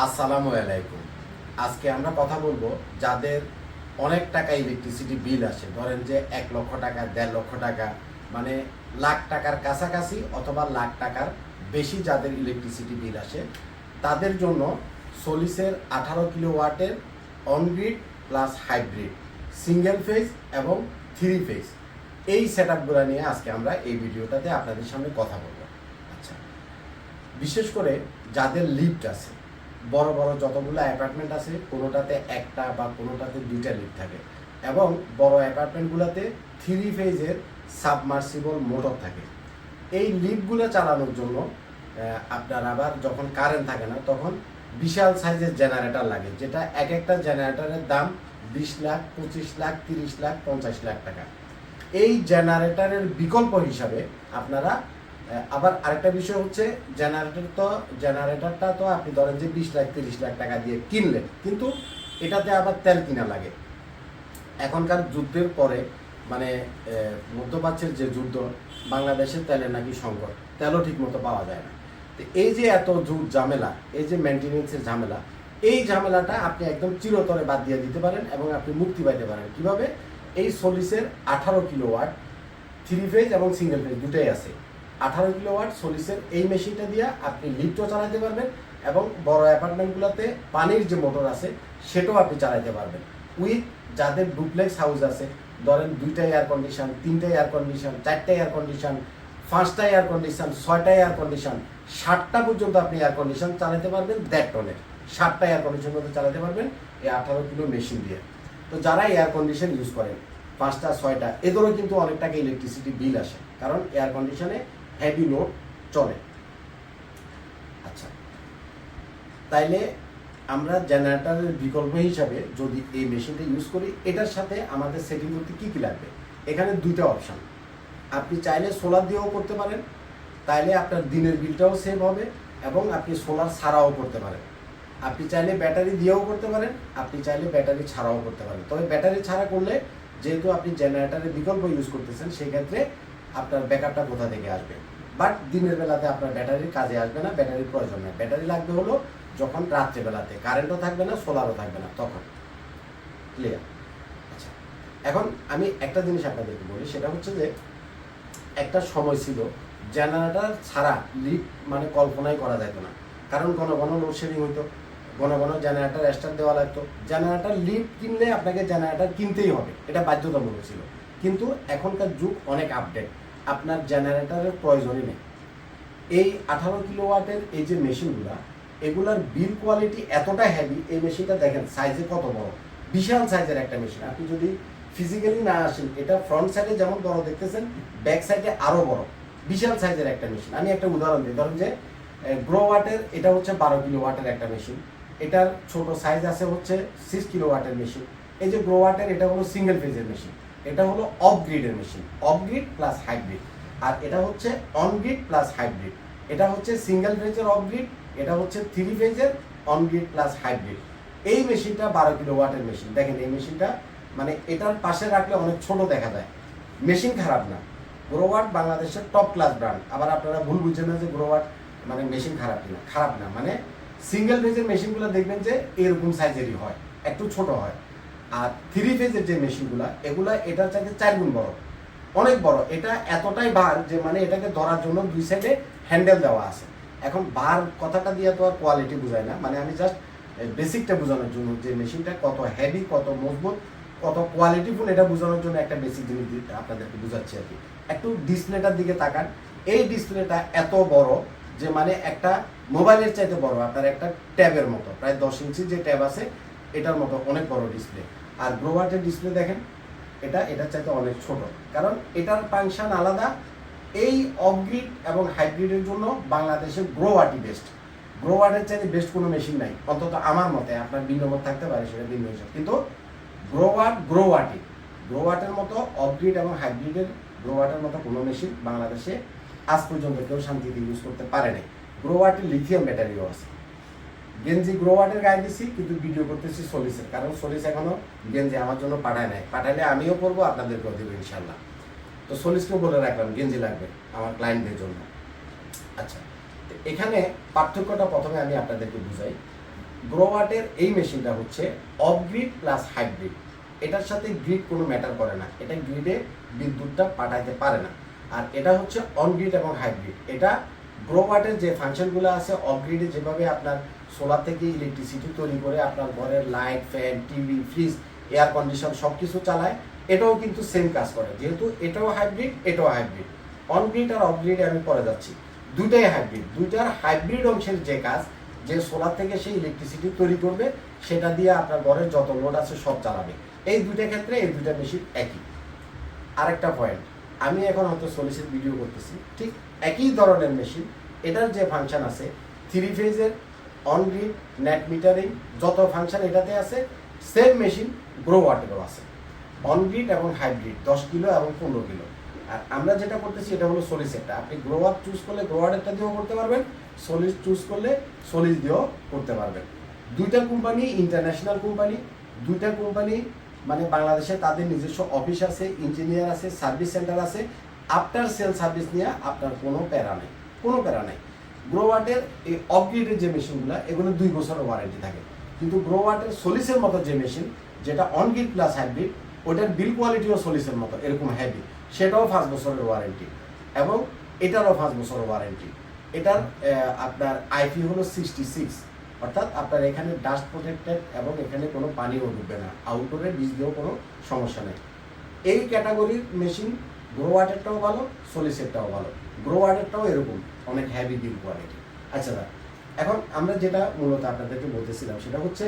আসসালামু আলাইকুম। আজকে আমরা কথা বলবো যাদের অনেক টাকা ইলেকট্রিসিটি বিল আসে, ধরেন যে 1 লক্ষ টাকা, 1.5 লক্ষ টাকা, মানে লাখ টাকার কাছাকাছি অথবা লাখ টাকার বেশি যাদের ইলেকট্রিসিটি বিল আসে, তাদের জন্য সোলিসের 18 কিলোওয়াটের on grid plus hybrid single phase এবং 3 ফেজ এই সেট আপগুলো নিয়ে আজকে আমরা এই ভিডিওটাতে আপনাদের সামনে কথা বলবো। আচ্ছা, বিশেষ করে যাদের লিফট আছে, বড় বড় যতগুলো অ্যাপার্টমেন্ট আছে, কোনোটাতে একটা বা কোনোটাতে দুইটা লিফট থাকে এবং বড় অ্যাপার্টমেন্টগুলোতে 3 ফেজের সাবমার্সিবল মোটর থাকে। এই লিফটগুলো চালানোর জন্য আপনার আবার যখন কারেন্ট থাকে না তখন বিশাল সাইজের জেনারেটর লাগে, যেটা এক একটা জেনারেটরের দাম 20 লাখ, 25 লাখ, 30 লাখ, 50 লাখ টাকা। এই জেনারেটরের বিকল্প হিসাবে আপনারা আবার আরেকটা বিষয় হচ্ছে, জেনারেটরটা তো আপনি ধরেন যে 20 লাখ 30 লাখ টাকা দিয়ে কিনলেন, কিন্তু এটাতে আবার তেল কিনা লাগে। এখনকার যুদ্ধের পরে মানে মধ্যপ্রাচ্যের যে যুদ্ধ, বাংলাদেশের তেলের নাকি সংকট, তেলও ঠিক মতো পাওয়া যায় না। তো এই যে এত ঝামেলা, এই যে মেনটেনেন্সের ঝামেলা, এই ঝামেলাটা আপনি একদম চিরতরে বাদ দিয়ে দিতে পারেন এবং আপনি মুক্তি পাইতে পারেন। কিভাবে? এই সোলিসের 18 কিলোওয়াট 3 ফেজ এবং সিঙ্গেল ফেজ দুটাই আছে। 18 কিলোওয়াট সোলিসের এই মেশিনটা দিয়ে আপনি লিফটও চালাতে পারবেন এবং বড় অ্যাপার্টমেন্টগুলোতে পানির যে মোটর আছে সেটাও আপনি চালাতে পারবেন। উইথ যাদের ডুপ্লেক্স হাউস আছে, ধরেন 2টা এয়ার কন্ডিশন, 3টা এয়ার কন্ডিশন, 4টা এয়ার কন্ডিশন, 5টা এয়ার কন্ডিশন, 6টা এয়ার কন্ডিশন, 7টা পর্যন্ত আপনি এয়ার কন্ডিশন চালাতে পারবেন। 1.5 টনের 7টা এয়ার কন্ডিশন মধ্যে চালাতে পারবেন এই 18 কিলো মেশিন দিয়ে। তো যারা এয়ার কন্ডিশন ইউজ করেন 5টা 6টা, এদেরও কিন্তু অনেক টাকা ইলেকট্রিসিটি বিল আসে, কারণ এয়ার কন্ডিশনে হেভি লোড চলে। আচ্ছা, তাইলে আমরা জেনারেটরের বিকল্প হিসাবে যদি এই মেশিনটা ইউজ করি, এটার সাথে আমাদের সেটিং করতে কী কী লাগবে? এখানে 2টা অপশান। আপনি চাইলে সোলার দিয়েও করতে পারেন, তাইলে আপনার দিনের বিলটাও সেভ হবে এবং আপনি সোলার ছাড়াও করতে পারেন। আপনি চাইলে ব্যাটারি দিয়েও করতে পারেন, আপনি চাইলে ব্যাটারি ছাড়াও করতে পারেন। তবে ব্যাটারি ছাড়া করলে, যেহেতু আপনি জেনারেটরের বিকল্প ইউজ করতেছেন, সেই ক্ষেত্রে আপনার ব্যাকআপটা কোথা থেকে আসবে? বাট দিনের বেলাতে আপনার ব্যাটারির কাজে আসবে না, ব্যাটারির প্রয়োজন নেই। ব্যাটারি লাগবে হলো যখন রাত্রেবেলাতে কারেন্টও থাকবে না, সোলারও থাকবে না, তখন। ক্লিয়ার? আচ্ছা, এখন আমি একটা জিনিস আপনাদেরকে বলি, সেটা হচ্ছে যে একটা সময় ছিল জেনারেটর ছাড়া লিফট মানে কল্পনাই করা যেত না, কারণ ঘন ঘন লোডশেডিং হইতো, ঘন ঘন জেনারেটর স্টার্ট দেওয়া লাগতো। জেনারেটর লিফট কিনলে আপনাকে জেনারেটর কিনতেই হবে, এটা বাধ্যতামূলক ছিল। কিন্তু এখনকার যুগ অনেক আপডেট, আপনার জেনারেটরের প্রয়োজনই নেই। এই 18 কিলোওয়াটের এই যে মেশিনগুলো, এগুলার বিল কোয়ালিটি এতটা হেভি। এই মেশিনটা দেখেন সাইজে কত বড়, বিশাল সাইজের একটা মেশিন। আপনি যদি ফিজিক্যালি না আসেন, এটা ফ্রন্ট সাইডে যেমন বড় দেখতেছেন, ব্যাক সাইডে আরও বড়, বিশাল সাইজের একটা মেশিন। আমি একটা উদাহরণ দিই, ধরেন যে গ্রোওয়াটের এটা হচ্ছে 12 কিলোওয়াটের একটা মেশিন, এটার ছোট সাইজ আছে হচ্ছে 6 কিলোওয়াটের মেশিন। এই যে গ্রোওয়াটের এটা হলো সিঙ্গেল ফেজের মেশিন, এটা হলো অফ গ্রিডের machine, off grid plus hybrid. আর এটা হচ্ছে অন গ্রিড প্লাস হাইব্রিড। এটা হচ্ছে সিঙ্গেল ফেজের অফ গ্রিড, এটা হচ্ছে 3 ফেজের অন গ্রিড প্লাস হাইব্রিড। এই মেশিনটা 12 কিলোওয়াটের মেশিন। দেখেন এই মেশিনটা মানে এটার পাশে রাখলে অনেক ছোট দেখা যায়। মেশিন খারাপ না, গ্রোওয়াট বাংলাদেশের টপ ক্লাস ব্র্যান্ড। আবার আপনারা ভুল বুঝছেন না যে গ্রোওয়াট মানে মেশিন খারাপ কিনা, খারাপ না। মানে সিঙ্গেল ফেজের মেশিনগুলো দেখবেন যে এরকম সাইজেরই হয়, একটু ছোট হয়। আর 3 ফেজের যে মেশিনগুলো, এগুলা এটার চাইতে 4 গুণ বড়, অনেক বড়। এটা এতটাই বার যে মানে এটাকে ধরার জন্য 2 সাইডে হ্যান্ডেল দেওয়া আছে। এখন বার কথাটা দিয়ে তো আর কোয়ালিটি বোঝায় না, মানে আমি জাস্ট বেসিকটা বোঝানোর জন্য যে মেশিনটা কত হেভি, কত মজবুত, কত কোয়ালিটিফুল, এটা বোঝানোর জন্য একটা বেসিক জিনিস আপনাদেরকে বোঝাচ্ছি আর কি। একটু ডিসপ্লেটার দিকে তাকান। এই ডিসপ্লেটা এত বড় যে মানে একটা মোবাইলের চাইতে বড়, আপনার একটা ট্যাবের মতো, প্রায় 10 ইঞ্চি যে ট্যাব আছে এটার মতো অনেক বড় ডিসপ্লে। আর গ্রোওয়াটের ডিসপ্লে দেখেন, এটার চাইতে অনেক ছোট, কারণ এটার ফাংশন আলাদা। এই অফগ্রিড এবং হাইব্রিডের জন্য বাংলাদেশে গ্রোওয়াটই বেস্ট। গ্রোওয়াটের চাইতে বেস্ট কোনো মেশিন নাই, অন্তত আমার মতে। আপনার ভিন্ন মত থাকতে পারে, সেটা ভিন্ন হিসাব, কিন্তু গ্রোওয়াটের মতো অফগ্রিড এবং হাইব্রিডের গ্রোওয়াটের মতো কোনো মেশিন বাংলাদেশে আজ পর্যন্ত কেউ শান্তিতে ইউজ করতে পারে নাই। গ্রোওয়াটের লিথিয়াম ব্যাটারিও আছে। গেঞ্জি গ্রোওয়াটের গায়ে দিছি, কিন্তু ভিডিও করতেছি সোলিসের, কারণ সোলিস এখনো গেঞ্জি আমার জন্য পাঠায় নাই। পাঠাইলে আমিও করবো, আপনাদেরকেও দেবো ইনশাল্লাহ। তো সোলিসকেও বলে রাখলাম গেঞ্জি লাগবে আমার ক্লায়েন্টদের জন্য। আচ্ছা, এখানে পার্থক্যটা প্রথমে আমি আপনাদেরকে বুঝাই। গ্রোওয়াটের এই মেশিনটা হচ্ছে অফ গ্রিড প্লাস হাইব্রিড। এটার সাথে গ্রিড কোনো ম্যাটার করে না, এটা গ্রিডে বিদ্যুৎটা পাঠাইতে পারে না। আর এটা হচ্ছে অন গ্রিড এবং হাইব্রিড। এটা গ্রোওয়াটের যে ফাংশনগুলো আছে অফ গ্রিডে যেভাবে আপনার সোলার থেকে ইলেকট্রিসিটি তৈরি করে আপনার ঘরের light, fan, TV, fridge, air condition সব কিছু চালায়, এটাও কিন্তু সেম কাজ করে। যেহেতু এটাও হাইব্রিড, এটাও হাইব্রিড। অন গ্রিড আর অফ গ্রিডে আমি পরে যাচ্ছি, দুইটাই হাইব্রিড। দুইটার হাইব্রিড অংশের যে কাজ, যে সোলার থেকে সেই ইলেকট্রিসিটি তৈরি করবে, সেটা দিয়ে আপনার ঘরের যত লোড আছে সব চালাবে। এই দুইটা ক্ষেত্রে এই দুইটা মেশিন একই। আরেকটা পয়েন্ট, আমি এখন হয়তো সলিসের ভিডিও করতেছি, ঠিক একই ধরনের মেশিন, এটার যে ফাংশন আছে 3 ফেজের অন গ্রিড, নেট মিটারিং, যত ফাংশন এটাতে আছে, সেম মেশিন গ্রোওয়াটেরও আছে। অন গ্রিড এবং হাইব্রিড 10 কিলো এবং 15 কিলো। আর আমরা যেটা করতেছি এটা হলো সলিসেরটা। আপনি গ্রোওয়াট চুজ করলে গ্রোওয়াটেরটা দিয়েও করতে পারবেন, সলিস চুজ করলে সলিস দিয়েও করতে পারবেন। দুইটা কোম্পানি ইন্টারন্যাশনাল কোম্পানি, দুইটা কোম্পানি মানে বাংলাদেশে তাদের নিজস্ব অফিস আছে, ইঞ্জিনিয়ার আছে, সার্ভিস সেন্টার আছে। আফটার সেল সার্ভিস নিয়ে আপনার কোনো প্যারা নেই, কোনো প্যারা নেই। গ্রোওয়াটের এই অফগ্রিডের যে মেশিনগুলো, এগুলো 2 বছরের ওয়ারেন্টি থাকে। কিন্তু গ্রোওয়াটের সলিসের মতো যে মেশিন, যেটা অন গ্রিড প্লাস হাইব্রিড, ওটার বিল কোয়ালিটিও সলিসের মতো এরকম হেভি, সেটাও 5 বছরের ওয়ারেন্টি এবং এটারও 5 বছরের ওয়ারেন্টি। এটার আপনার আইপি হলো 66, অর্থাৎ আপনার এখানে ডাস্ট প্রোটেক্টেড এবং এখানে কোনো পানিও ঢুকবে না, আউটডোরে বীজ দিয়েও কোনো সমস্যা নেই। এই ক্যাটাগরির মেশিন গ্রোওয়াটেরটাও ভালো, সলিসেরটাও ভালো। গ্রোওয়াটেরটাও এরকম অনেক হেভি বিল কোয়ালিটি। আচ্ছা দা, এখন আমরা যেটা মূলত আপনাদেরকে বলতেছিলাম সেটা হচ্ছে,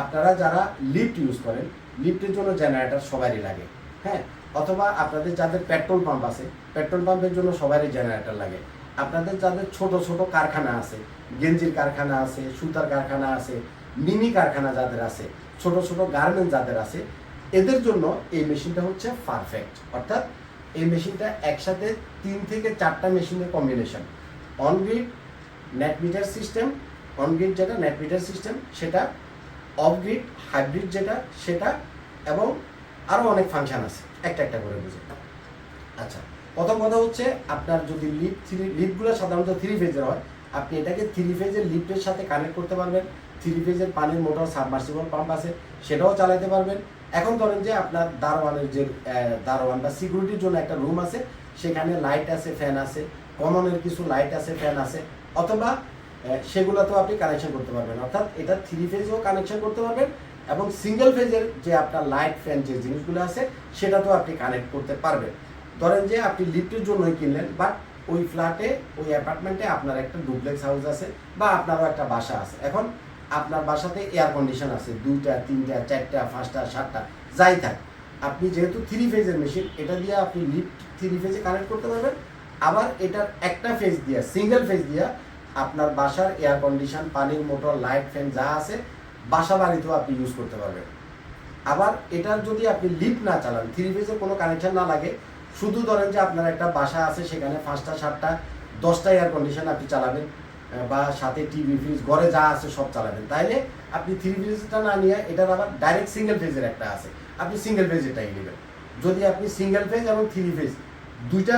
আপনারা যারা লিফট ইউজ করেন, লিফটের জন্য জেনারেটর সবারই লাগে, হ্যাঁ। অথবা আপনাদের যাদের পেট্রোল পাম্প আছে, পেট্রোল পাম্পের জন্য সবারই জেনারেটর লাগে। আপনাদের যাদের ছোট ছোট কারখানা আছে, গেঞ্জির কারখানা আছে, সুতার কারখানা আছে, মিনি কারখানা যাদের আছে, ছোট ছোট গার্মেন্ট যাদের আছে, এদের জন্য এই মেশিনটা হচ্ছে পারফেক্ট। অর্থাৎ এই মেশিনটা একসাথে 3 থেকে 4টা মেশিনের combination. On grid net metre system, on grid যেটা নেট মিটার সিস্টেম সেটা, অফ গ্রিড হাইব্রিড যেটা সেটা, এবং আরও অনেক ফাংশন আছে, একটা একটা করে বুঝে। আচ্ছা, প্রথম কথা হচ্ছে, আপনার যদি লিফটগুলো সাধারণত 3 ফেজের হয়, আপনি এটাকে 3 ফেজের লিফটের সাথে কানেক্ট করতে পারবেন। 3 ফেজের পানির মোটর, সাবমার্সিবল পাম্প আছে, সেটাও চালাতে পারবেন। এখন ধরেন যে আপনার দারোয়ানের যে দারোয়ান বা সিকিউরিটির জন্য একটা রুম আছে, সেখানে লাইট আছে, ফ্যান আছে, কমনের কিছু লাইট আছে, ফ্যান আছে, অথবা সেগুলোতেও আপনি কানেকশন করতে পারবেন। অর্থাৎ এটা 3 ফেজেও কানেকশন করতে পারবেন এবং সিঙ্গেল ফেজের যে আপনার লাইট, ফ্যান যে জিনিসগুলো আছে সেটাতেও আপনি কানেক্ট করতে পারবেন। ধরেন যে আপনি লিফটের জন্যই কিনলেন, বাট ওই ফ্ল্যাটে, ওই অ্যাপার্টমেন্টে আপনার একটা ডুপ্লেক্স হাউস আছে বা আপনারও একটা বাসা আছে। এখন আপনার বাসাতে এয়ার কন্ডিশন আছে 2টা, 3টা, 4টা, 5টা, 7টা, যাই থাক, আপনি যেহেতু 3 ফেজের মেশিন, এটা দিয়ে আপনি লিফট 3 ফেজে কানেক্ট করতে পারবেন। আবার এটার একটা ফেজ দিয়ে, সিঙ্গেল ফেজ দিয়ে আপনার বাসার এয়ার কন্ডিশন, পানির মোটর, লাইট, ফ্যান যা আছে বাসা বাড়িতেও আপনি ইউজ করতে পারবেন। আবার এটার যদি আপনি লিফট না চালান, 3 ফেজের কোনো কানেকশন না লাগে, শুধু ধরেন যে আপনার একটা বাসা আছে, সেখানে 5টা, 7টা, 10টা এয়ার কন্ডিশন আপনি চালাবেন, বা সাথে টিভি, ফ্রিজ, ঘরে যা আছে সব চালাবেন, তাইলে আপনি 3 ফেজটা না নিয়ে এটার আবার ডাইরেক্ট সিঙ্গেল ফেজের একটা আছে, আপনি সিঙ্গেল ফেজেরটাই নেবেন। যদি আপনি সিঙ্গেল ফেজ এবং 3 ফেজ দুইটা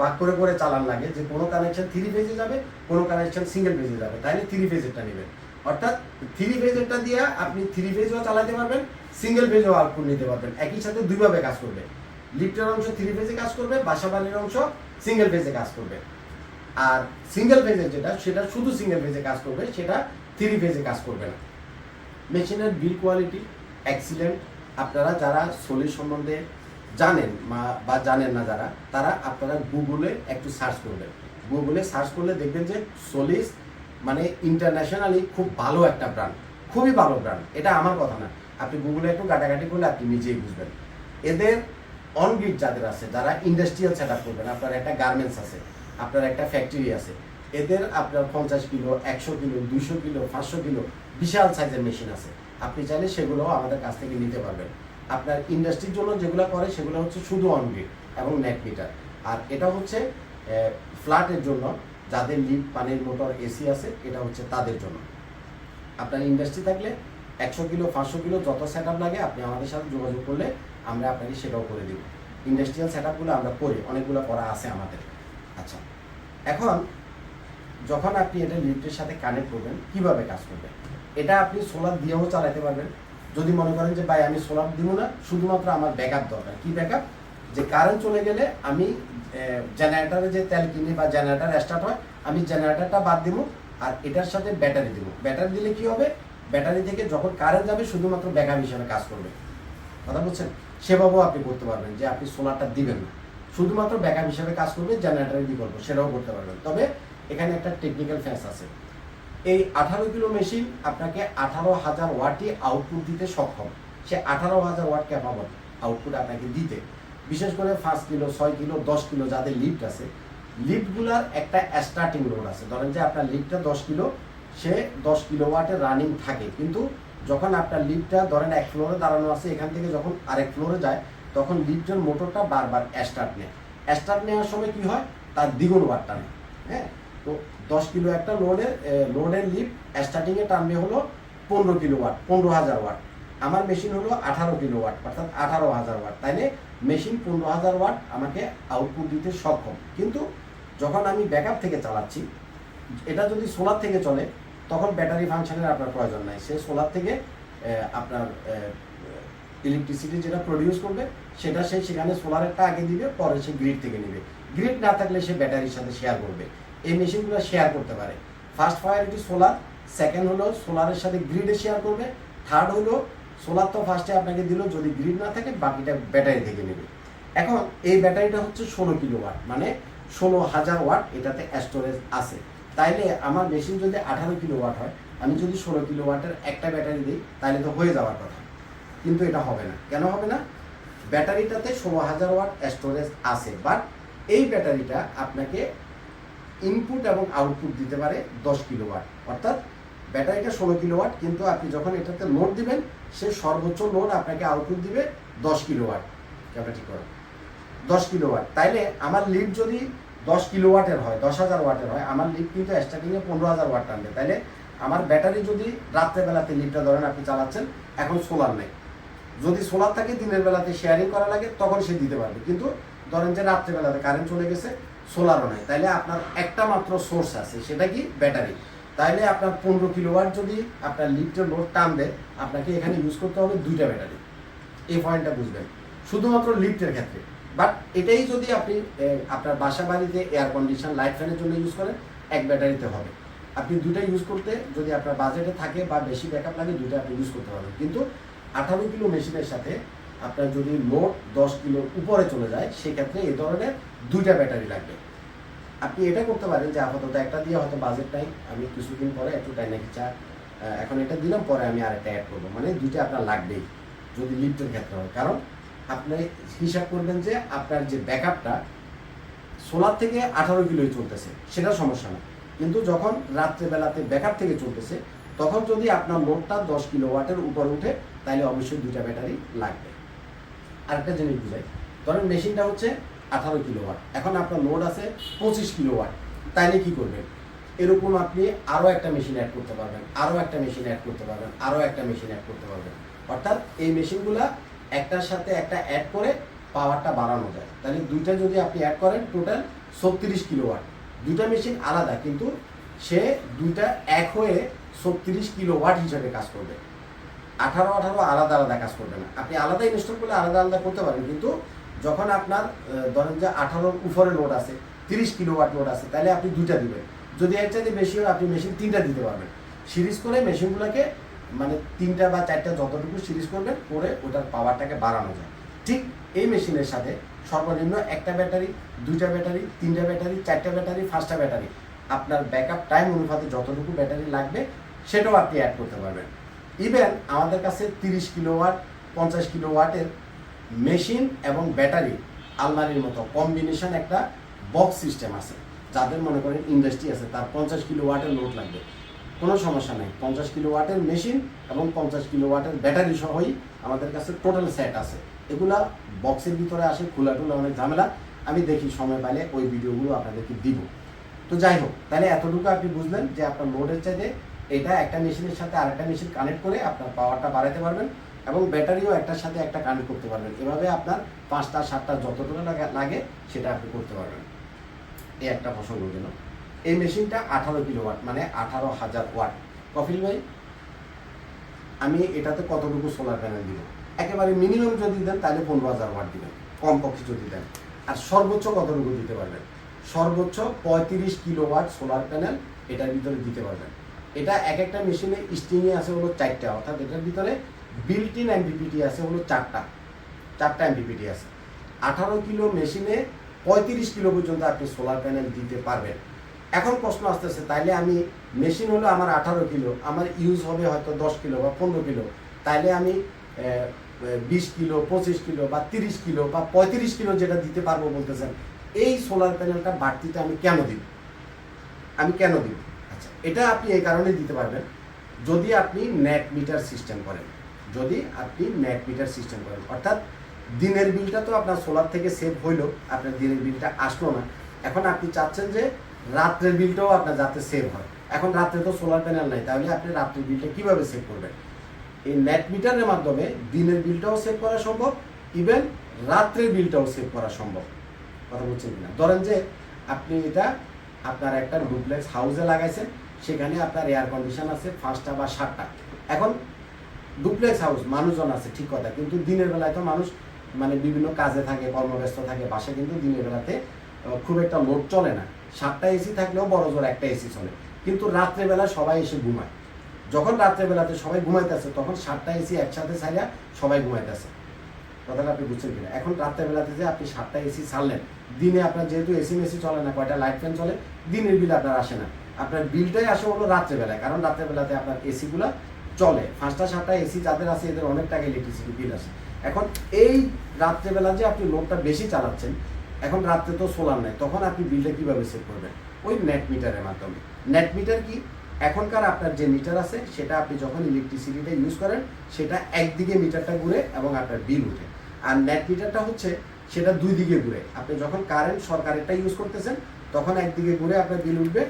ভাগ করে করে চালান লাগে, যে কোনো কানেকশন 3 ফেজে যাবে, কোনো কানেকশন সিঙ্গেল ফেজে যাবে, তাইলে 3 ফেজেরটা নেবেন। অর্থাৎ 3 ফেজেরটা দিয়ে আপনি 3 ফেজও চালাতে পারবেন, সিঙ্গেল ফেজও আউটপুট নিতে পারবেন। একই সাথে দুইভাবে কাজ করবে, লিফটের অংশ 3 ফেজে কাজ করবে, বাসা বাড়ির অংশ সিঙ্গেল ফেজে কাজ করবে। আর সিঙ্গেল ফেজের যেটা, সেটা শুধু সিঙ্গেল ফেজে কাজ করবে, সেটা 3 ফেজে কাজ করবে না। মেশিনের বিল কোয়ালিটি এক্সিলেন্ট। আপনারা যারা সলিস সম্বন্ধে জানেন বা জানেন না যারা, তারা আপনারা গুগলে একটু সার্চ করবেন। গুগলে সার্চ করলে দেখবেন যে সলিস মানে ইন্টারন্যাশনালি খুব ভালো একটা ব্র্যান্ড, খুবই ভালো ব্র্যান্ড। এটা আমার কথা না, আপনি গুগলে একটু ঘাটাঘাটি করলে আপনি নিজেই বুঝবেন। এদের অন গ্রিড যাদের আছে, যারা ইন্ডাস্ট্রিয়াল সেট আপ করবেন, আপনার একটা গার্মেন্টস আছে, আপনার একটা ফ্যাক্টরি আছে, এদের আপনার 50 কিলো, 100 কিলো, 200 কিলো, 500 কিলো বিশাল সাইজের মেশিন আছে। আপনি চাইলে সেগুলোও আমাদের কাছ থেকে নিতে পারবেন। আপনার ইন্ডাস্ট্রির জন্য যেগুলো করে সেগুলো হচ্ছে শুধু অন গ্রিড এবং নেট মিটার। আর এটা হচ্ছে ফ্ল্যাটের জন্য, যাদের লিফট, পানির মোটর, এসি আছে, এটা হচ্ছে তাদের জন্য। আপনার ইন্ডাস্ট্রি থাকলে 100 কিলো, 500 কিলো যত সেট আপ লাগে, আপনি আমাদের সাথে যোগাযোগ করলে আমরা আপনাকে সেটাও করে দিব। ইন্ডাস্ট্রিয়াল সেট আপগুলো আমরা করি, অনেকগুলো করা আছে আমাদের। আচ্ছা, এখন যখন আপনি এটা লিফটের সাথে কানেক্ট করবেন, কিভাবে কাজ করবে? এটা আপনি সোলার দিয়েও চালাতে পারবেন। যদি মনে করেন যে ভাই আমি সোলার দিব না, শুধুমাত্র আমার ব্যাকআপ দরকার। কি ব্যাকআপ? যে কারেন্ট চলে গেলে আমি জেনারেটরে যে তেল কিনি বা জেনারেটর স্টার্ট হয়, আমি জেনারেটরটা বাদ দিব আর এটার সাথে ব্যাটারি দিব। ব্যাটারি দিলে কি হবে, ব্যাটারি থেকে যখন কারেন্ট যাবে শুধুমাত্র ব্যাকআপ হিসাবে কাজ করবে। কথা বলছেন? সেভাবেও আপনি করতে পারবেন যে আপনি সোলারটা দিবেন না, শুধুমাত্র ব্যাকআপ হিসাবে কাজ করবে, জেনারেটরের বিকল্প, সেটাও করতে পারবেন। তবে এখানে একটা টেকনিক্যাল ফ্যাস আছে। এই 18 কিলো মেশিন আপনাকে 18,000 ওয়াটই আউটপুট দিতে সক্ষম। সে 18,000 ওয়াট ক্যাপাবল আউটপুট আপনাকে দিতে। বিশেষ করে 5 কিলো, 6 কিলো, 10 কিলো যাদের লিফট আছে, লিফটগুলার একটা স্টার্টিং লোড আছে। ধরেন যে আপনার লিফটটা 10 কিলো, সে 10 কিলো ওয়াটের রানিং থাকে, কিন্তু যখন আপনার লিফটটা ধরেন এক ফ্লোরে দাঁড়ানো আছে, এখান থেকে যখন আরেক ফ্লোরে যায়, তখন লিফটের মোটরটা বারবার স্টার্ট নেয়। স্টার্ট নেওয়ার সময় কি হয়, তার দ্বিগুণ ওয়াট টানে। হ্যাঁ, তো 10 কিলো একটা লোডের লিফট স্টার্টিংয়ে টানবে হলো 15 কিলো ওয়াট, 15,000 ওয়াট। আমার মেশিন হলো 18 কিলো ওয়াট, অর্থাৎ 18,000 ওয়াট। তাইলে মেশিন 15,000 ওয়াট আমাকে আউটপুট দিতে সক্ষম। কিন্তু যখন আমি ব্যাকআপ থেকে চালাচ্ছি, এটা যদি সোলার থেকে চলে, তখন ব্যাটারি ফাংশনের আপনার প্রয়োজন নাই। সে সোলার থেকে আপনার ইলেকট্রিসিটি যেটা প্রডিউস করবে, সেটা সে সেখানে সোলারেরটা আগে দিবে, পরে সে গ্রিড থেকে নেবে। গ্রিড না থাকলে সে ব্যাটারির সাথে শেয়ার করবে। এই মেশিনগুলো শেয়ার করতে পারে। ফার্স্ট প্রায়োরিটি সোলার, সেকেন্ড হলো সোলারের সাথে গ্রিডে শেয়ার করবে, থার্ড হলো সোলার তো ফার্স্টে আপনাকে দিল, যদি গ্রিড না থাকে বাকিটা ব্যাটারি থেকে নেবে। এখন এই ব্যাটারিটা হচ্ছে 16 কিলো ওয়াট, মানে 16,000 ওয়াট এটাতে স্টোরেজ আছে। তাইলে আমার মেশিন যদি 18 কিলো ওয়াট হয়, আমি যদি 16 কিলো ওয়াটের একটা ব্যাটারি দিই, তাহলে তো হয়ে যাওয়ার কথা। কিন্তু এটা হবে না। কেন হবে না? ব্যাটারিটাতে 16,000 ওয়াট স্টোরেজ আছে, বাট এই ব্যাটারিটা আপনাকে ইনপুট এবং আউটপুট দিতে পারে 10 কিলো ওয়াট। অর্থাৎ ব্যাটারিটা 16 কিলো ওয়াট, কিন্তু আপনি যখন এটাতে লোড দিবেন, সে সর্বোচ্চ লোড আপনাকে আউটপুট দিবে 10 কিলো ওয়াট। ক্যাপাসিটি করো 10 কিলো ওয়াট। তাইলে আমার লিড যদি 10 কিলো ওয়াটের হয়, 10,000 ওয়াটের হয়, আমার লিড কিন্তু স্টার্টিংয়ে 15,000 ওয়াট টানবে। তাইলে আমার ব্যাটারি যদি রাত্রেবেলাতে লিডটা ধরেন আপনি চালাচ্ছেন, এখন সোলার নেই, যদি সোলার থাকে দিনের বেলাতে শেয়ারিং করা লাগে, তখন সে দিতে পারবে। কিন্তু ধরেন যে রাত্রেবেলাতে কারেন্ট চলে গেছে, সোলারও নেই, তাইলে আপনার একটা মাত্র সোর্স আছে, সেটা কি? ব্যাটারি। তাইলে আপনার 15 কিলো ওয়াট যদি আপনার লিফটের লোড টানবে, আপনাকে এখানে ইউজ করতে হবে 2টা ব্যাটারি। এই পয়েন্টটা বুঝবেন, শুধুমাত্র লিফটের ক্ষেত্রে। বাট এটাই যদি আপনি আপনার বাসা বাড়িতে এয়ার কন্ডিশন, লাইট ফ্যানের জন্য ইউজ করেন, এক ব্যাটারিতে হবে। আপনি 2টা ইউজ করতে যদি আপনার বাজেটে থাকে বা বেশি ব্যাকআপ লাগে, 2টা আপনি ইউজ করতে পারবেন। কিন্তু 18 কিলো মেশিনের সাথে আপনার যদি লোড 10 কিলোর উপরে চলে যায়, সেক্ষেত্রে এই ধরনের 2টা ব্যাটারি লাগবে। আপনি এটা করতে পারেন যে আপাতত একটা দিয়ে হয়তো বাজেট নাই, আমি কিছুদিন পরে একটু ডাইনামিক চার্জ এখন এটা দিলাম, পরে আমি আরেকটা অ্যাড করবো, মানে 2টা আপনার লাগবেই যদি লিফটের ক্ষেত্রে হয়। কারণ আপনি হিসাব করবেন যে আপনার যে ব্যাকআপটা সোলার থেকে 18 কিলোই চলতেছে, সেটা সমস্যা না। কিন্তু যখন রাত্রেবেলাতে ব্যাকআপ থেকে চলতেছে, তখন যদি আপনার লোডটা 10 কিলো ওয়াটের উপরে উঠে, তাহলে অবশ্যই 2টা ব্যাটারি লাগবে। আরেকটা জিনিস বুঝাই, ধরেন মেশিনটা হচ্ছে 18 কিলো ওয়াট, এখন আপনার লোড আছে 25 কিলো ওয়াট, তাইলে কি করবেন? এরকম আপনি আরও একটা মেশিন অ্যাড করতে পারবেন, আরও একটা মেশিন অ্যাড করতে পারবেন, আরও একটা মেশিন অ্যাড করতে পারবেন। অর্থাৎ এই মেশিনগুলা একটার সাথে একটা অ্যাড করে পাওয়ারটা বাড়ানো যায়। তাহলে 2টা যদি আপনি অ্যাড করেন, টোটাল 36 কিলো ওয়াট। 2টা মেশিন আলাদা, কিন্তু সে 2টা এক হয়ে 36 কিলো ওয়াট হিসাবে কাজ করবে। 18 আলাদা আলাদা কাজ করবে না। আপনি আলাদা ইনস্টল করলে আলাদা আলাদা করতে পারেন, কিন্তু যখন আপনার ধরেন যে 18 উপরে লোড আছে, 30 কিলো ওয়াট লোড আছে, তাহলে আপনি 2টা দিবেন। যদি এর চাইতে বেশি হয়, আপনি মেশিন 3টা দিতে পারবেন। সিরিজ করে মেশিনগুলোকে, মানে 3টা বা 4টা যতটুকু সিরিজ করবেন, করে ওটার পাওয়ারটাকে বাড়ানো যায়। ঠিক এই মেশিনের সাথে সর্বনিম্ন একটা ব্যাটারি, 2টা ব্যাটারি, 3টা ব্যাটারি, 4টা ব্যাটারি, 5টা ব্যাটারি, আপনার ব্যাকআপ টাইম অনুপাতে যতটুকু ব্যাটারি লাগবে সেটাও আপনি অ্যাড করতে পারবেন। ইভেন আমাদের কাছে 30 কিলো ওয়াট, 50 কিলো ওয়াটের মেশিন এবং ব্যাটারি আলমারির মতো কম্বিনেশন একটা বক্স সিস্টেম আছে। যাদের মনে করেন ইন্ডাস্ট্রি আছে, তার 50 কিলো ওয়াটের লোড লাগবে, কোনো সমস্যা নেই। 50 কিলো ওয়াটের মেশিন এবং 50 কিলো ওয়াটের ব্যাটারি সহই আমাদের কাছে টোটাল সেট আছে। এগুলা বক্সের ভিতরে আসে, খোলা টুলা অনেক ঝামেলা। আমি দেখি সময় পাইলে ওই ভিডিওগুলো আপনাদেরকে দিব। তো যাই হোক, তাহলে এতটুকু আপনি বুঝলেন যে আপনার লোডের চাইতে এটা একটা মেশিনের সাথে আরেকটা মেশিন কানেক্ট করে আপনার পাওয়ারটা বাড়াতে পারবেন, এবং ব্যাটারিও একটার সাথে একটা কানেক্ট করতে পারবেন। এভাবে আপনার 5টা 7টা যতটুকু লাগে সেটা আপনি করতে পারবেন। এই একটা প্রসঙ্গ গেল। এই মেশিনটা 18 কিলো ওয়াট, মানে 18,000 ওয়াট। কপিল ভাই, আমি এটাতে কতটুকু সোলার প্যানেল দিব। একেবারে মিনিমাম যদি দেন তাহলে 15,000 ওয়াট দিবেন, কমপক্ষে যদি দেন। আর সর্বোচ্চ কতটুকু দিতে পারবেন? সর্বোচ্চ 35 কিলোওয়াট সোলার প্যানেল এটার ভিতরে দিতে পারবেন। এটা এক একটা মেশিনে স্টিংয়ে আছে হলো 4টা, অর্থাৎ এটার ভিতরে বিল্ট ইন এমপিপিটি আছে হলো 4টা এমপিপিটি আছে। 18 কিলো মেশিনে 35 কিলো পর্যন্ত আপনি সোলার প্যানেল দিতে পারবেন। এখন প্রশ্ন আসতেছে, তাইলে আমি মেশিন হলো আমার 18 কিলো, আমার ইউজ হবে হয়তো 10 কিলো বা 15 কিলো, তাইলে আমি 20 কিলো, 25 কিলো বা 30 কিলো বা 35 কিলো যেটা দিতে পারবো বলতেছেন, এই সোলার প্যানেলটা বাড়তিটা আমি কেন দিব? আচ্ছা, এটা আপনি এই কারণে দিতে পারবেন, যদি আপনি নেট মিটার সিস্টেম করেন। অর্থাৎ দিনের বিলটা তো আপনার সোলার থেকে সেভ হইলো, আপনার দিনের বিলটা আসলো না। এখন আপনি চাচ্ছেন যে রাত্রের বিলটাও আপনার যাতে সেভ হয়। এখন রাত্রে তো সোলার প্যানেল নাই, তাহলে আপনি রাত্রের বিলটা কিভাবে সেভ করবেন? এই নেট মিটারের মাধ্যমে দিনের বিলটাও সেভ করা সম্ভব, ইভেন রাত্রের বিলটাও সেভ করা সম্ভব। কথা বলছেন কিনা? ধরেন যে আপনি এটা আপনার একটা ডুপ্লেক্স হাউসে লাগাইছেন, সেখানে আপনার এয়ার কন্ডিশন আছে 5টা বা 7টা। এখন ডুপ্লেক্স হাউস, মানুষজন আছে ঠিক কথা, কিন্তু দিনের বেলায় তো মানুষ মানে বিভিন্ন কাজে থাকে, কর্মব্যস্ত থাকে, বাসায় কিন্তু দিনের বেলাতে খুব একটা লোড চলে না। 7টা এসি থাকলেও বড় জোর একটা এসি চলে, কিন্তু রাত্রেবেলা সবাই এসে ঘুমায়। যখন রাত্রেবেলাতে সবাই ঘুমাইতেছে, তখন 7টা এসি একসাথে ছাড়া সবাই ঘুমাইতেছে। কথাটা আপনি বুঝছেন কিনা? এখন রাত্রেবেলাতে যে আপনি 7টা এসি ছাড়লেন, দিনে আপনার যেহেতু এসি মেসি চলে না, কয়টা লাইট ফ্যান চলে, দিনের বিল আপনার আসে না, আপনার বিলটাই আসে হলো রাত্রেবেলায়, কারণ রাত্রেবেলাতে আপনার এসিগুলো চলে। 5টা 7টা এসি যাদের আছে এদের অনেক টাকা ইলেকট্রিসিটি বিল আসে। এখন এই রাত্রেবেলা যে আপনি লোডটা বেশি চালাচ্ছেন, এখন রাত্রে তো সোলার নেই, তখন আপনি বিলটা কিভাবে সেভ করবেন? ওই নেট মিটারের মাধ্যমে। নেট মিটার কি? এখনকার আপনার যে মিটার আছে সেটা আপনি যখন ইলেকট্রিসিটিটা ইউজ করেন, সেটা একদিকে মিটারটা ঘুরে এবং আপনার বিল উঠে। আর নেট মিটারটা হচ্ছে সেটা 2 দিকে ঘুরে। আপনি যখন কারেন্ট সরকারেরটা ইউজ করতেছেন, তখন একদিকে ঘুরে আপনার বিল উঠবে।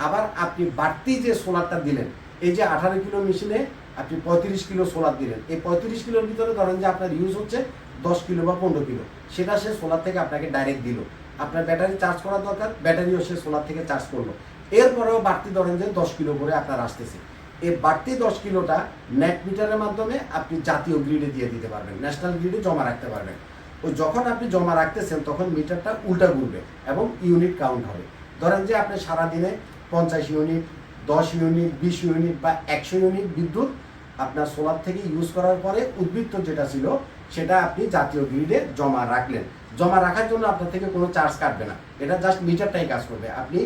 আবার আপনি বাড়তি যে সোলারটা দিলেন, এই যে 18 কিলো মেশিনে আপনি 35 কিলো সোলার দিলেন, এই 35 কিলোর ভিতরে ধরেন যে আপনার ইউজ হচ্ছে 10 কিলো বা 15 কিলো, সেটা সে সোলার থেকে আপনাকে ডাইরেক্ট দিল। আপনার ব্যাটারি চার্জ করার দরকার, ব্যাটারিও সে সোলার থেকে চার্জ করলো। এরপরেও বাড়তি ধরেন যে 10 কিলো করে আপনার আসতেছে। এই বাড়তি 10 কিলোটা নেট মিটারের মাধ্যমে আপনি জাতীয় গ্রিডে দিয়ে দিতে পারবেন, ন্যাশনাল গ্রিডে জমা রাখতে পারবেন। ওই যখন আপনি জমা রাখতেছেন, তখন মিটারটা উল্টা ঘুরবে এবং ইউনিট কাউন্ট হবে। ধরেন যে আপনি সারাদিনে 50 ইউনিট, 10 ইউনিট, 20 ইউনিট বা 100 ইউনিট বিদ্যুৎ আপনার সোলার থেকে ইউজ করার পরে উদ্বৃত্ত যেটা ছিল, সেটা আপনি জাতীয় গ্রিডে জমা রাখলেন। জমা রাখার জন্য আপনার থেকে কোনো চার্জ কাটবে না, এটা জাস্ট মিটারটাই কাজ করবে। আপনি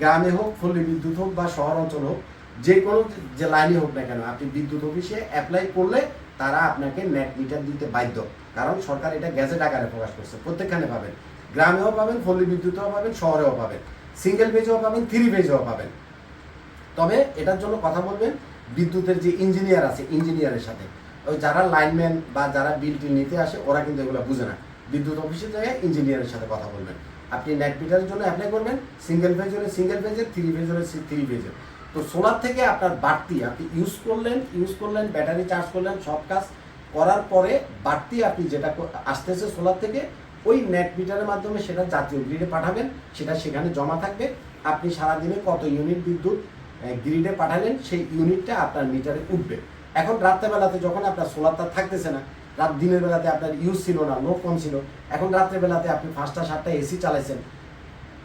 গ্রামে হোক, পল্লী বিদ্যুৎ হোক বা শহর অঞ্চল হোক, যে কোনো যে লাইনে হোক না কেন, আপনি বিদ্যুৎ অফিসে অ্যাপ্লাই করলে তারা আপনাকে নেট মিটার দিতে বাধ্য। কারণ সরকার এটা গ্যাজেট আকারে প্রকাশ করছে, প্রত্যেকখানে পাবেন, গ্রামেও পাবেন, পল্লী বিদ্যুতেও পাবেন, শহরেও পাবেন, সিঙ্গেল পেজেও পাবেন, 3 পেজেও পাবেন। তবে এটার জন্য কথা বলবেন বিদ্যুতের যে ইঞ্জিনিয়ার আছে, ইঞ্জিনিয়ারের সাথে। ওই যারা লাইনম্যান বা যারা বিল টিল নিতে আসে, ওরা কিন্তু এগুলো বুঝে না। বিদ্যুৎ অফিসে জায়গায় ইঞ্জিনিয়ারের সাথে কথা বলবেন। আপনি নেট মিটারের জন্য অ্যাপ্লাই করবেন, সিঙ্গেল পেজ হলে সিঙ্গেল পেজের, 3 পেজ হলে 3 পেজের। তো সোলার থেকে আপনার বাড়তি আপনি ইউজ করলেন, ব্যাটারি চার্জ করলেন, সব কাজ করার পরে বাড়তি আপনি যেটা আসতেছে সোলার থেকে, ওই নেট মিটারের মাধ্যমে সেটা জাতীয় গ্রিডে পাঠাবেন, সেটা সেখানে জমা থাকবে। আপনি সারাদিনে কত ইউনিট বিদ্যুৎ গ্রিডে পাঠালেন, সেই ইউনিটটা আপনার মিটারে উঠবে। এখন রাত্রেবেলাতে যখন আপনার সোলারটা থাকতেছে না, দিনের বেলাতে আপনার ইউজ ছিল না, লোড কম ছিল, এখন রাত্রেবেলাতে আপনি 5টা 7টা এসি চালাইছেন,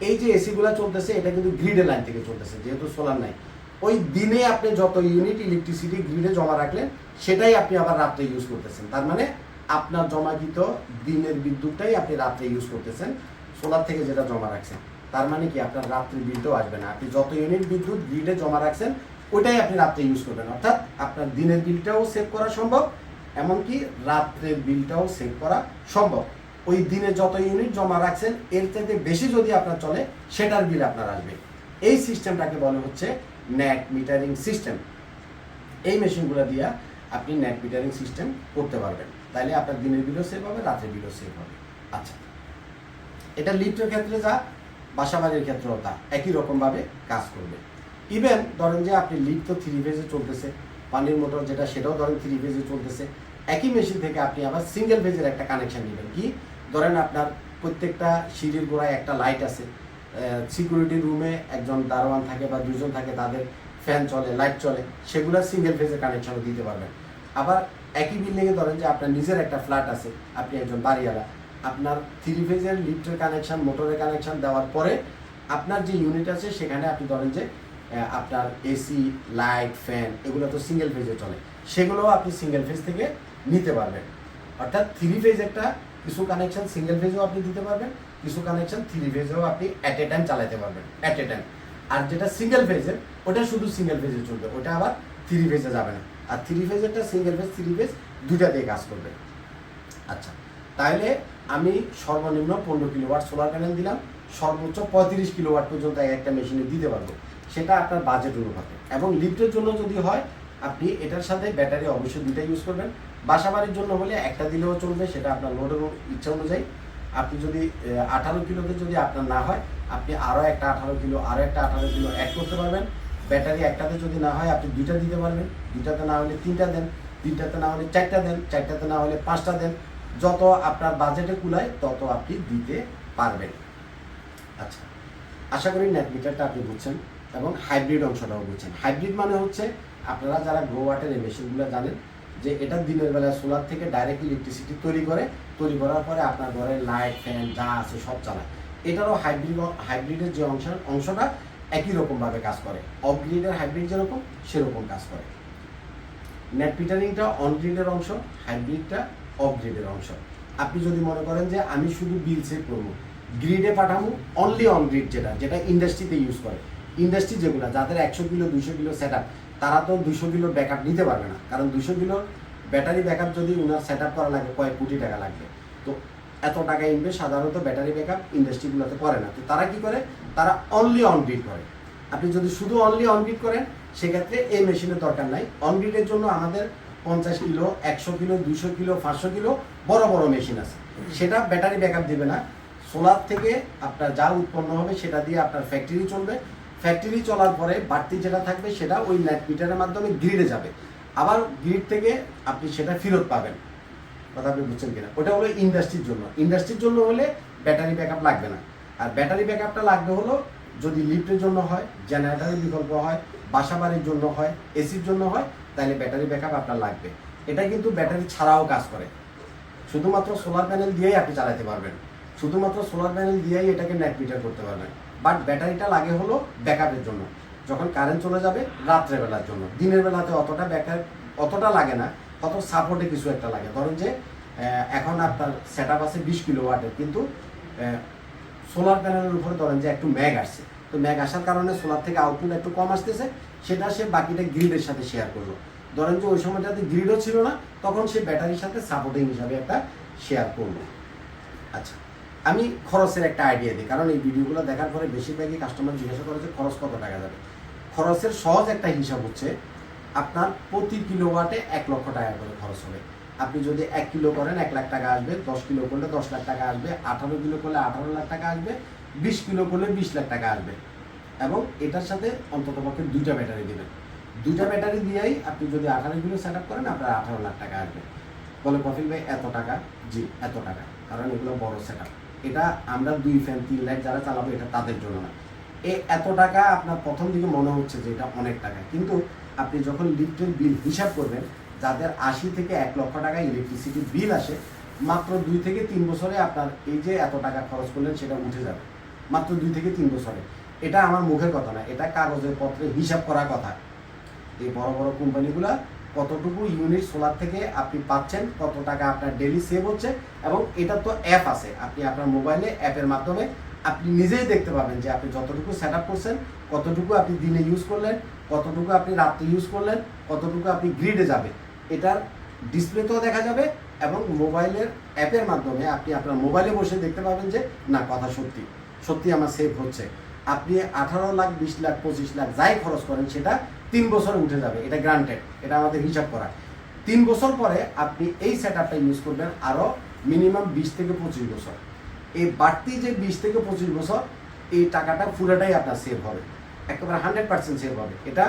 এই যে এসিগুলো চলতেছে এটা কিন্তু গ্রিডের লাইন থেকে চলতেছে, যেহেতু সোলার নাই। ওই দিনে আপনি যত ইউনিট ইলেকট্রিসিটি গ্রিডে জমা রাখলেন, সেটাই আপনি আবার রাত্রে ইউজ করতেছেন। তার মানে আপনার জমাকৃত দিনের বিদ্যুৎটাই আপনি রাত্রে ইউজ করতেছেন, সোলার থেকে যেটা জমা রাখছেন। তার মানে কি আপনার রাত্রির বিলটাও আসবে না। আপনি যত ইউনিট বিদ্যুৎ গ্রিডে জমা রাখছেন, ওইটাই আপনি রাত্রে ইউজ করবেন। অর্থাৎ আপনার দিনের বিলটাও সেভ করা সম্ভব, এমনকি রাত্রের বিলটাও সেভ করা সম্ভব। ওই দিনে যত ইউনিট জমা রাখছেন, এর থেকে বেশি যদি আপনার চলে, সেটার বিল আপনার আসবে। এই সিস্টেমটাকে বলে হচ্ছে নেট মিটারিং সিস্টেম। এই মেশিনগুলো দিয়ে আপনি নেট মিটারিং সিস্টেম করতে পারবেন, তাইলে আপনার দিনের বিলও সেভ হবে, রাতের বিলও সেভ হবে। আচ্ছা, এটা লিফটের ক্ষেত্রে যা, বাসাবাড়ির ক্ষেত্রেও তা একই রকমভাবে কাজ করবে। ইভেন ধরেন যে আপনি লিফট তো 3 ফেজে চলতেছে, পানির মোটর যেটা সেটাও ধরেন 3 ফেজে চলতেছে, একই মেশিন থেকে আপনি আবার সিঙ্গেল ফেজের একটা কানেকশন নেবেন। কি ধরেন আপনার প্রত্যেকটা সিঁড়ির গোড়ায় একটা লাইট আছে, সিকিউরিটি রুমে একজন দারোয়ান থাকে বা 2জন থাকে, তাদের ফ্যান চলে, লাইট চলে, সেগুলো সিঙ্গেল ফেজের কানেকশনও দিতে পারবেন। আবার একই বিল্ডিংয়ে ধরেন যে আপনার নিজের একটা ফ্ল্যাট আছে, আপনি একজন বাড়িওয়ালা, আপনার 3 ফেজের লিফটের কানেকশন, মোটরের কানেকশন দেওয়ার পরে আপনার যে ইউনিট আছে সেখানে আপনি ধরেন যে আপনার এসি, লাইট, ফ্যান এগুলো তো সিঙ্গেল ফেজে চলে, সেগুলোও আপনি সিঙ্গেল ফেজ থেকে নিতে পারবেন। অর্থাৎ 3 ফেজ একটা কিছু কানেকশন সিঙ্গেল ফেজেও আপনি দিতে পারবেন, কিছু কানেকশন 3 ফেজেও আপনি অ্যাট এ টাইম চালাতে পারবেন, অ্যাট এ টাইম। আর যেটা সিঙ্গেল ফেজের ওটা শুধু সিঙ্গেল ফেজে চলবে, ওটা আবার 3 ফেজে যাবে না। আর 3 ফেজেরটা সিঙ্গেল ফেজ 3 ফেজ দুইটা দিয়ে কাজ করবে। আচ্ছা, তাহলে আমি সর্বনিম্ন 15 কিলোওয়াট সোলার প্যানেল দিলাম, সর্বোচ্চ 35 কিলোওয়াট পর্যন্ত একটা মেশিনে দিতে পারবো, সেটা আপনার বাজেট অনুপাতে। এবং লিফটের জন্য যদি হয় আপনি এটার সাথে ব্যাটারি অবশ্যই দুইটা ইউজ করবেন। বাসাবাড়ির জন্য হলে একটা দিলেও চলবে, সেটা আপনার লোডের ইচ্ছা অনুযায়ী। আপনি যদি 18 কিলোতে যদি আপনার না হয়, আপনি আরও একটা 18 কিলো, আরও একটা 18 কিলো অ্যাড করতে পারবেন। ব্যাটারি একটাতে যদি না হয় আপনি দুইটা দিতে পারবেন, দুইটাতে না হলে তিনটা দেন, তিনটাতে না হলে চারটা দেন, চারটাতে না হলে পাঁচটা দেন, যত আপনার বাজেটে কুলায় তত আপনি দিতে পারবেন। আচ্ছা, আশা করি নেট মিটারটা আপনি বুঝছেন এবং হাইব্রিড অংশটাও বুঝছেন। হাইব্রিড মানে হচ্ছে আপনারা যারা গ্রো ওয়াটের এই মেশিনগুলো জানেন যে এটা দিনের বেলা সোলার থেকে ডাইরেক্ট ইলেকট্রিসিটি তৈরি করার পরে আপনার ঘরে লাইট, ফ্যান যা আছে সব চালায়। এটারও হাইব্রিডের যে অংশটা একই রকমভাবে কাজ করে, অফ গ্রিডের হাইব্রিড যেরকম সেরকম কাজ করে। নেট মিটারিংটা অন গ্রিডের অংশ, হাইব্রিডটা অফ গ্রিডের অংশ। আপনি যদি মনে করেন যে আমি শুধু বিল সেভ করবো, গ্রিডে পাঠাবো অনলি অন গ্রিড, যেটা ইন্ডাস্ট্রিতে ইউজ করে, ইন্ডাস্ট্রি যেগুলো যাদের 100 কিলো 200 কিলো সেট আপ, তারা তো 200 কিলো ব্যাকআপ নিতে পারবে না, কারণ 200 কিলো ব্যাটারি ব্যাকআপ যদি ওনার সেট আপ করা লাগে কয়েক কোটি টাকা লাগবে। তো এত টাকা ইনভেস্ট সাধারণত ব্যাটারি ব্যাকআপ ইন্ডাস্ট্রিগুলোতে করে না। তো তারা কি করে, তারা অনলি অন গ্রিড করে। আপনি যদি শুধু অনলি অন গ্রিড করেন সেক্ষেত্রে এই মেশিনের দরকার নাই। অন গ্রিডের জন্য আমাদের 50 কিলো, 100 কিলো, 200 কিলো, 500 কিলো বড় বড় মেশিন আছে, সেটা ব্যাটারি ব্যাকআপ দিবে না। সোলার থেকে আপনার যা উৎপন্ন হবে সেটা দিয়ে আপনার ফ্যাক্টরি চলবে, ফ্যাক্টরি চলার পরে বাড়তি যেটা থাকবে সেটা ওই নেট মিটারের মাধ্যমে গ্রিডে যাবে, আবার গ্রিড থেকে আপনি সেটা ফেরত পাবেন। কথা আপনি বুঝছেন কিনা? ওটা হলো ইন্ডাস্ট্রির জন্য। ইন্ডাস্ট্রির জন্য হলে ব্যাটারি ব্যাকআপ লাগবে না। আর ব্যাটারি ব্যাকআপটা লাগবে হলো যদি লিফটের জন্য হয়, জেনারেটরের বিকল্প হয়, বাসাবাড়ির জন্য হয়, এসির জন্য হয়, তাহলে ব্যাটারি ব্যাকআপ আপনার লাগবে। এটা কিন্তু ব্যাটারি ছাড়াও কাজ করে, শুধুমাত্র সোলার প্যানেল দিয়েই আপনি চালাতে পারবেন, শুধুমাত্র সোলার প্যানেল দিয়েই এটাকে নেট মিটার করতে পারবেন। বাট ব্যাটারিটা লাগে হলো ব্যাকআপের জন্য, যখন কারেন্ট চলে যাবে রাত্রেবেলার জন্য। দিনের বেলাতে অতটা লাগে না, কত সাপোর্টে কিছু একটা লাগে। ধরুন যে এখন আপনার সেট আপ আছে 20 কিলো ওয়াটের, কিন্তু সোলার প্যানেলের উপরে ধরেন যে একটু ম্যাগ আসছে, তো ম্যাগ আসার কারণে সোলার থেকে আউটপুট একটু কম আসতেছে, সেটা সে বাকিটা গ্রিডের সাথে শেয়ার করলো। ধরেন যে ওই সময়টাতে গ্রিডও ছিল না, তখন সে ব্যাটারির সাথে সাপোর্টিং হিসাবে একটা শেয়ার করলো। আচ্ছা, আমি খরচের একটা আইডিয়া দিই, কারণ এই ভিডিওগুলো দেখার পরে বেশিরভাগই কাস্টমার জিজ্ঞাসা করে যে খরচ কত টাকা যাবে। খরচের সহজ একটা হিসাব হচ্ছে আপনার প্রতি কিলোওয়াটে 1 লক্ষ টাকা করে খরচ হবে। আপনি যদি 1 কিলো করেন 1 লাখ টাকা আসবে, 10 কিলো করলে 10 লাখ টাকা আসবে, 18 কিলো করলে 18 লাখ টাকা আসবে, 20 কিলো করলে 20 লাখ টাকা আসবে। এবং এটার সাথে অন্ততপক্ষে 2টা ব্যাটারি দেবেন। 2টা ব্যাটারি দিয়েই আপনি যদি 18 কিলো সেট আপ করেন আপনার 18 লাখ টাকা আসবে। বলে কফিল ভাই এত টাকা? জি এত টাকা, কারণ এগুলো বড় সেট আপ। এটা আমরা 2 ফ্যান 3 লাখ যারা চালাবো এটা তাদের জন্য না। এত টাকা আপনার প্রথম দিকে মনে হচ্ছে যে এটা অনেক টাকা, কিন্তু আপনি যখন লিফটের বিল হিসাব করবেন, যাদের 80 থেকে 1 লক্ষ টাকা ইলেকট্রিসিটি বিল আসে, মাত্র 2 থেকে 3 বছরে আপনার এই যে এত টাকা খরচ করলেন সেটা উঠে যাবে, মাত্র 2 থেকে 3 বছরে। এটা আমার মুখের কথা না, এটা কাগজের পত্রে হিসাব করার কথা। এই বড় বড় কোম্পানিগুলো কতটুকু ইউনিট সোলার থেকে আপনি পাচ্ছেন, কত টাকা আপনার ডেলি সেভ হচ্ছে, এবং এটা তো অ্যাপ আছে, আপনি আপনার মোবাইলে অ্যাপের মাধ্যমে আপনি নিজেই দেখতে পাবেন যে আপনি যতটুকু সেট আপ করছেন, কতটুকু আপনি দিনে ইউজ করলেন, কতটুকু আপনি রাত্রে ইউজ করলেন, কতটুকু আপনি গ্রিডে যাবে, এটার ডিসপ্লেতেও দেখা যাবে। এবং মোবাইলের অ্যাপের মাধ্যমে আপনি আপনার মোবাইলে বসে দেখতে পাবেন যে না কথা সত্যি সত্যি আমার সেভ হচ্ছে। আপনি 18 লাখ 20 লাখ 25 লাখ যাই খরচ করেন সেটা 3 বছরে উঠে যাবে, এটা গ্রান্টেড, এটা আমাদের হিসাব করা। 3 বছর পরে আপনি এই সেট আপটা ইউজ করবেন আরও মিনিমাম 20 থেকে 25 বছর। এই বাড়তি যে 20 থেকে 25 বছর এই টাকাটা পুরোটাই আপনার সেভ হবে, একেবারে 100% সেভ হবে। এটা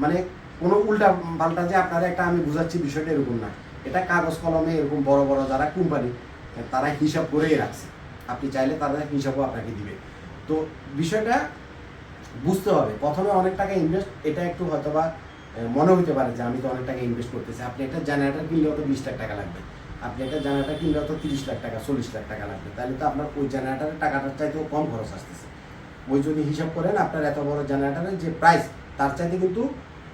মানে কোনো উল্টা পাল্টা যে আপনারা একটা আমি বুঝাচ্ছি বিষয়টা এরকম না, এটা কাগজ কলমে এরকম বড় বড় যারা কোম্পানি তারা হিসাব করেই রাখছে, আপনি চাইলে তারা হিসাবও আপনাকে দিবে। তো বিষয়টা বুঝতে হবে, প্রথমে অনেক টাকা ইনভেস্ট, এটা একটু হয়তোবা মনে হতে পারে যে আমি তো অনেক টাকা ইনভেস্ট করতেছি। আপনি একটা জেনারেটর কিনলেও তো 20 লাখ টাকা লাগবে, আপনি একটা জেনারেটর কিনলেও তো 30 লাখ টাকা 40 লাখ টাকা লাগবে, তাহলে তো আপনার ওই জেনারেটারের টাকাটার চাইতেও কম খরচ আসতেছে। ওই যদি হিসাব করেন আপনার এত বড় জেনারেটারের যে প্রাইস তার চাইতে কিন্তু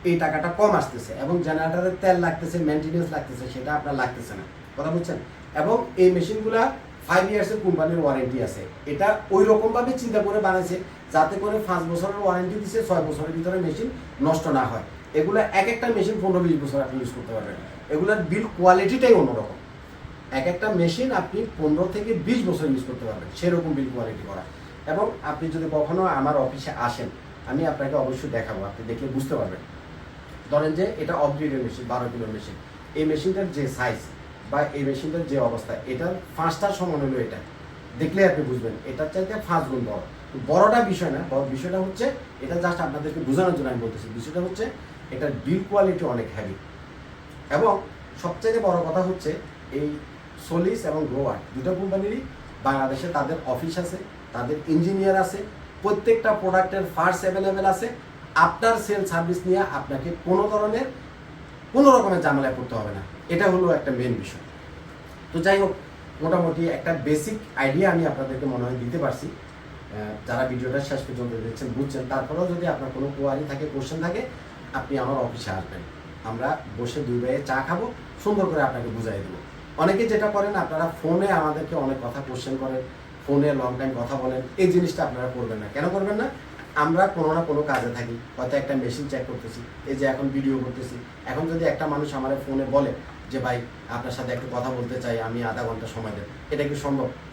এই টাকাটা কম আসতেছে, এবং জেনারেটারের তেল লাগতেছে, মেনটেনেন্স লাগতেছে, সেটা আপনার লাগতেছে না। কথা বুঝছেন? এবং এই মেশিনগুলা 5 ইয়ার্সের কোম্পানির ওয়ারেন্টি আছে। এটা ওই রকমভাবে চিন্তা করে বানাইছে যাতে করে 5 বছরের ওয়ারেন্টি দিচ্ছে, 6 বছরের ভিতরে মেশিন নষ্ট না হয়। এগুলো এক একটা মেশিন 15-20 বছর আপনি ইউজ করতে পারবেন। এগুলোর বিল কোয়ালিটিটাই অন্যরকম। এক একটা মেশিন আপনি 15 থেকে 20 বছর ইউজ করতে পারবেন, সেরকম বিল কোয়ালিটি করা। এবং আপনি যদি কখনো আমার অফিসে আসেন, আমি আপনাকে অবশ্যই দেখাবো, আপনি দেখলে বুঝতে পারবেন। ধরেন যে এটা অফগ্রিডের মেশিন, 12 কিলোর মেশিন। এই মেশিনটার যে সাইজ বা এই মেশিনটার যে অবস্থা, এটার 5টার সমান হলো এটা। দেখলে আপনি বুঝবেন এটার চাইতে 5 গুণ বড়। বড়টা বিষয় না, বড় বিষয়টা হচ্ছে এটা জাস্ট আপনাদেরকে বোঝানোর জন্য আমি বলতেছি। বিষয়টা হচ্ছে এটার বিল কোয়ালিটি অনেক হেভি। এবং সবচেয়ে বড় কথা হচ্ছে এই সোলিস এবং গ্রোয়ার দুটো কোম্পানিরই বাংলাদেশে তাদের অফিস আছে, তাদের ইঞ্জিনিয়ার আছে, প্রত্যেকটা প্রোডাক্টের পার্টস অ্যাভেলেবেল আছে। আফটার সেল সার্ভিস নিয়ে আপনাকে কোনো রকমের ঝামেলায় পড়তে হবে না। এটা হলো একটা মেন বিষয়। তো যাই হোক, মোটামুটি একটা বেসিক আইডিয়া আমি আপনাদেরকে মনে হয় দিতে পারছি। যারা ভিডিওটা শেষ পর্যন্ত দেখছেন বুঝছেন। তারপরেও যদি আপনার কোনো কোয়ারি থাকে, কোশ্চেন থাকে, আপনি আমার অফিসে আসবেন, আমরা বসে 2 ভাইয়ে চা খাবো, সুন্দর করে আপনাকে বুঝাই দেবো। অনেকে যেটা করেন, আপনারা ফোনে আমাদেরকে অনেক কথা কোশ্চেন করেন, ফোনে লং টাইম কথা বলেন, এই জিনিসটা আপনারা করবেন না। কেন করবেন না? আমরা কোনো না কোনো কাজে থাকি, হয়তো একটা মেশিন চেক করতেছি, এই যে এখন ভিডিও করতেছি। এখন যদি একটা মানুষ আমার ফোনে বলে যে ভাই আপনার সাথে একটু কথা বলতে চাই, আমি আধা ঘন্টা সময় দেন, এটা কি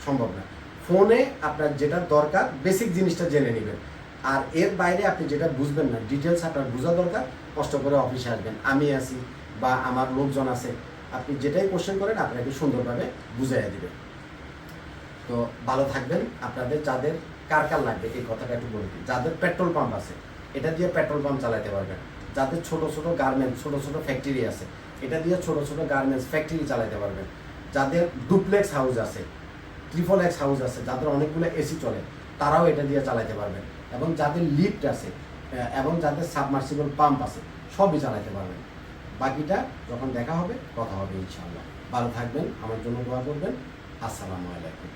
সম্ভব না। ফোনে আপনার যেটা দরকার বেসিক জিনিসটা জেনে নেবেন, আর এর বাইরে আপনি যেটা বুঝবেন না, ডিটেলস আপনার বোঝা দরকার, কষ্ট করে অফিসে আসবেন, আমি আছি বা আমার লোকজন আছে, আপনি যেটাই কোশ্চেন করেন আপনাকে সুন্দরভাবে বুঝাইয়া দিবেন। তো ভালো থাকবেন। আপনাদের যাদের কার লাগবে এই কথাটা একটু বলে দিই। যাদের পেট্রোল পাম্প আছে, এটা দিয়ে পেট্রোল পাম্প চালাতে পারবেন। যাদের ছোট ছোট গার্মেন্টস, ছোট ছোট ফ্যাক্টরি আছে, এটা দিয়ে ছোট ছোট গার্মেন্টস ফ্যাক্টরি চালাতে পারবেন। যাদের ডুপ্লেক্স হাউস আছে, ট্রিপল এক্স হাউস আছে, যাদের অনেকগুলো এসি চলে, তারাও এটা দিয়ে চালাতে পারবেন। এবং যাদের লিফট আছে এবং যাদের সাবমার্সিবল পাম্প আছে, সবই চালাতে পারবেন। বাকিটা যখন দেখা হবে কথা হবে ইনশাআল্লাহ। ভালো থাকবেন, আমার জন্য দোয়া করবেন। আসসালামু আলাইকুম।